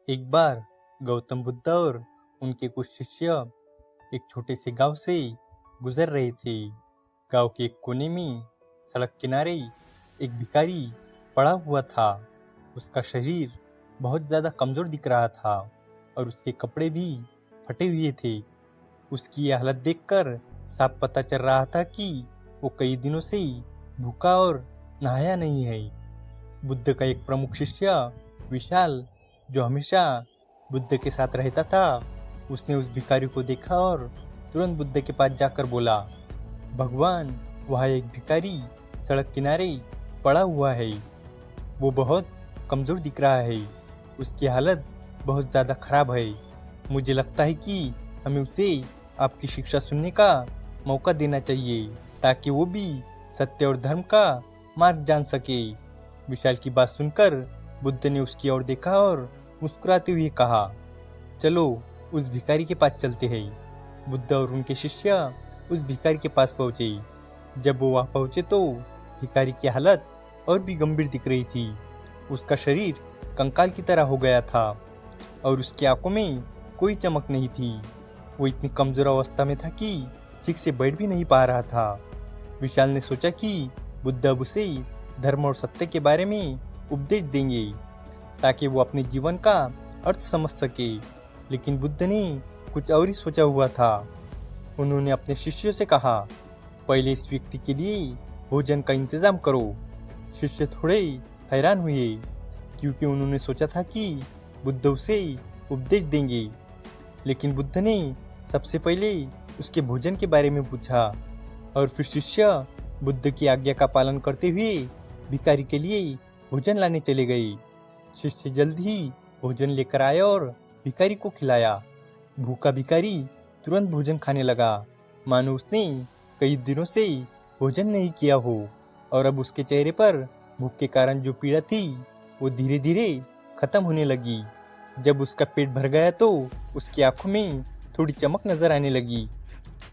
एक बार गौतम बुद्ध और उनके कुछ शिष्य एक छोटे से गांव से गुजर रहे थे। गांव के एक कोने में सड़क किनारे एक भिखारी पड़ा हुआ था। उसका शरीर बहुत ज़्यादा कमज़ोर दिख रहा था और उसके कपड़े भी फटे हुए थे। उसकी यह हालत देखकर साफ पता चल रहा था कि वो कई दिनों से भूखा और नहाया नहीं है। बुद्ध का एक प्रमुख शिष्य विशाल, जो हमेशा बुद्ध के साथ रहता था, उसने उस भिखारी को देखा और तुरंत बुद्ध के पास जाकर बोला, भगवान, वहाँ एक भिखारी सड़क किनारे पड़ा हुआ है। वो बहुत कमज़ोर दिख रहा है। उसकी हालत बहुत ज़्यादा खराब है। मुझे लगता है कि हमें उसे आपकी शिक्षा सुनने का मौका देना चाहिए ताकि वो भी सत्य और धर्म का मार्ग जान सके। विशाल की बात सुनकर बुद्ध ने उसकी ओर देखा और मुस्कुराते हुए कहा, चलो उस भिखारी के पास चलते हैं। बुद्ध और उनके शिष्य उस भिखारी के पास पहुंचे। जब वो वहां पहुंचे तो भिखारी की हालत और भी गंभीर दिख रही थी। उसका शरीर कंकाल की तरह हो गया था और उसकी आंखों में कोई चमक नहीं थी। वो इतनी कमजोर अवस्था में था कि ठीक से बैठ भी नहीं पा रहा था। विशाल ने सोचा कि बुद्ध अब उसे धर्म और सत्य के बारे में उपदेश देंगे ताकि वो अपने जीवन का अर्थ समझ सके। लेकिन बुद्ध ने कुछ और ही सोचा हुआ था। उन्होंने अपने शिष्यों से कहा, पहले इस व्यक्ति के लिए भोजन का इंतजाम करो। शिष्य थोड़े हैरान हुए क्योंकि उन्होंने सोचा था कि बुद्ध उसे उपदेश देंगे। लेकिन बुद्ध ने सबसे पहले उसके भोजन के बारे में पूछा और फिर शिष्य बुद्ध की आज्ञा का पालन करते हुए भिखारी के लिए भोजन लाने चले गए। शिष्य जल्द ही भोजन लेकर आया और भिखारी को खिलाया। भूखा भिखारी तुरंत भोजन खाने लगा, मानो उसने कई दिनों से भोजन नहीं किया हो और अब उसके चेहरे पर भूख के कारण जो पीड़ा थी वो धीरे धीरे खत्म होने लगी। जब उसका पेट भर गया तो उसकी आंखों में थोड़ी चमक नजर आने लगी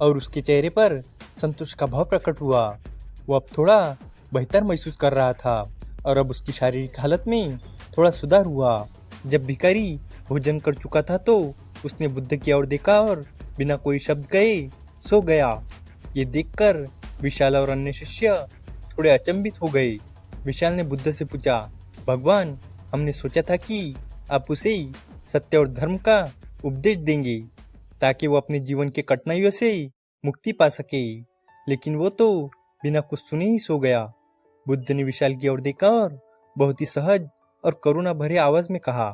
और उसके चेहरे पर संतोष का भाव प्रकट हुआ। वो अब थोड़ा बेहतर महसूस कर रहा था और अब उसकी शारीरिक हालत में थोड़ा सुधार हुआ। जब भिखारी भोजन कर चुका था तो उसने बुद्ध की ओर देखा और बिना कोई शब्द कहे सो गया। ये देखकर विशाल और अन्य शिष्य थोड़े अचंभित हो गए। विशाल ने बुद्ध से पूछा, भगवान, हमने सोचा था कि आप उसे सत्य और धर्म का उपदेश देंगे ताकि वो अपने जीवन के कठिनाइयों से मुक्ति पा सके, लेकिन वो तो बिना कुछ सुने ही सो गया। बुद्ध ने विशाल की ओर देखा और बहुत ही सहज और करुणा भरे आवाज में कहा,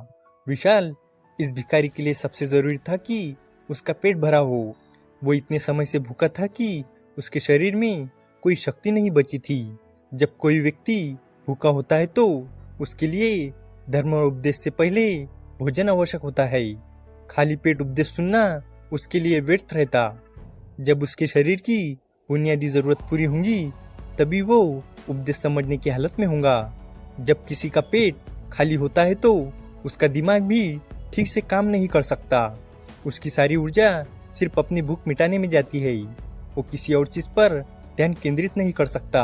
विशाल, इस भिखारी के लिए सबसे जरूरी था कि उसका पेट भरा हो। वो इतने समय से भूखा था कि उसके शरीर में कोई शक्ति नहीं बची थी। जब कोई व्यक्ति भूखा होता है तो उसके लिए धर्म और उपदेश से पहले भोजन आवश्यक होता है। खाली पेट उपदेश सुनना उसके लिए व्यर्थ रहता। जब उसके शरीर की बुनियादी जरूरत पूरी होंगी तभी वो उपदेश समझने की हालत में होगा। जब किसी का पेट खाली होता है तो उसका दिमाग भी ठीक से काम नहीं कर सकता। उसकी सारी ऊर्जा सिर्फ अपनी भूख मिटाने में जाती है। वो किसी और चीज पर ध्यान केंद्रित नहीं कर सकता।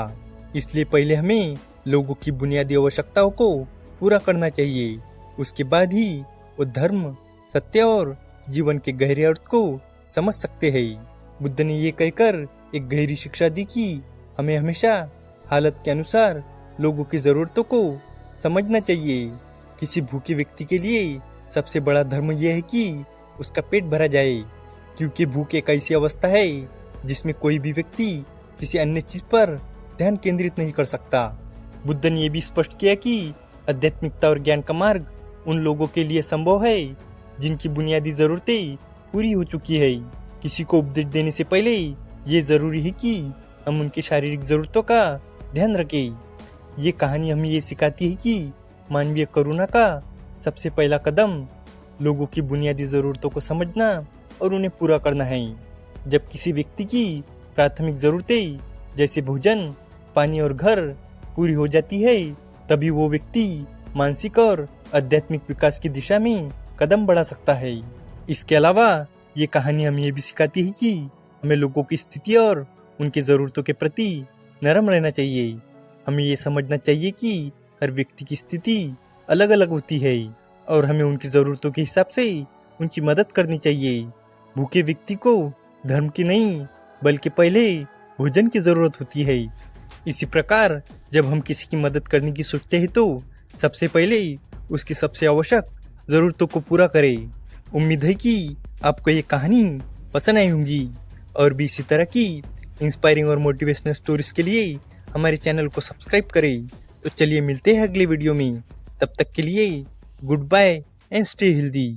इसलिए पहले हमें लोगों की बुनियादी आवश्यकताओं को पूरा करना चाहिए। उसके बाद ही वो धर्म, सत्य और जीवन के गहरे अर्थ को समझ सकते हैं। बुद्ध ने ये कहकर एक गहरी शिक्षा दी कि हमें हमेशा हालत के अनुसार लोगों की जरूरतों को समझना चाहिए। किसी भूखे व्यक्ति के लिए सबसे बड़ा धर्म यह है कि उसका पेट भरा जाए, क्योंकि भूख एक ऐसी अवस्था है जिसमें कोई भी व्यक्ति किसी अन्य चीज पर ध्यान केंद्रित नहीं कर सकता। बुद्ध ने यह भी स्पष्ट किया कि आध्यात्मिकता और ज्ञान का मार्ग उन लोगों के लिए संभव है जिनकी बुनियादी जरूरतें पूरी हो चुकी है। किसी को उपदेश देने से पहले ये जरूरी है कि हम उनकी शारीरिक जरूरतों का ध्यान रखें। ये कहानी हमें ये सिखाती है कि मानवीय करुणा का सबसे पहला कदम लोगों की बुनियादी जरूरतों को समझना और उन्हें पूरा करना है। जब किसी व्यक्ति की प्राथमिक जरूरतें जैसे भोजन, पानी और घर पूरी हो जाती है तभी वो व्यक्ति मानसिक और आध्यात्मिक विकास की दिशा में कदम बढ़ा सकता है। इसके अलावा ये कहानी हमें ये भी सिखाती है कि हमें लोगों की स्थिति और उनकी ज़रूरतों के प्रति नरम रहना चाहिए। हमें ये समझना चाहिए कि हर व्यक्ति की स्थिति अलग अलग होती है और हमें उनकी ज़रूरतों के हिसाब से उनकी मदद करनी चाहिए। भूखे व्यक्ति को धर्म की नहीं बल्कि पहले भोजन की ज़रूरत होती है। इसी प्रकार जब हम किसी की मदद करने की सोचते हैं तो सबसे पहले उसकी सबसे आवश्यक ज़रूरतों को पूरा करें। उम्मीद है कि आपको ये कहानी पसंद आई होगी और भी इसी तरह की इंस्पायरिंग और मोटिवेशनल स्टोरीज के लिए हमारे चैनल को सब्सक्राइब करें। तो चलिए मिलते हैं अगले वीडियो में, तब तक के लिए good bye and stay healthy.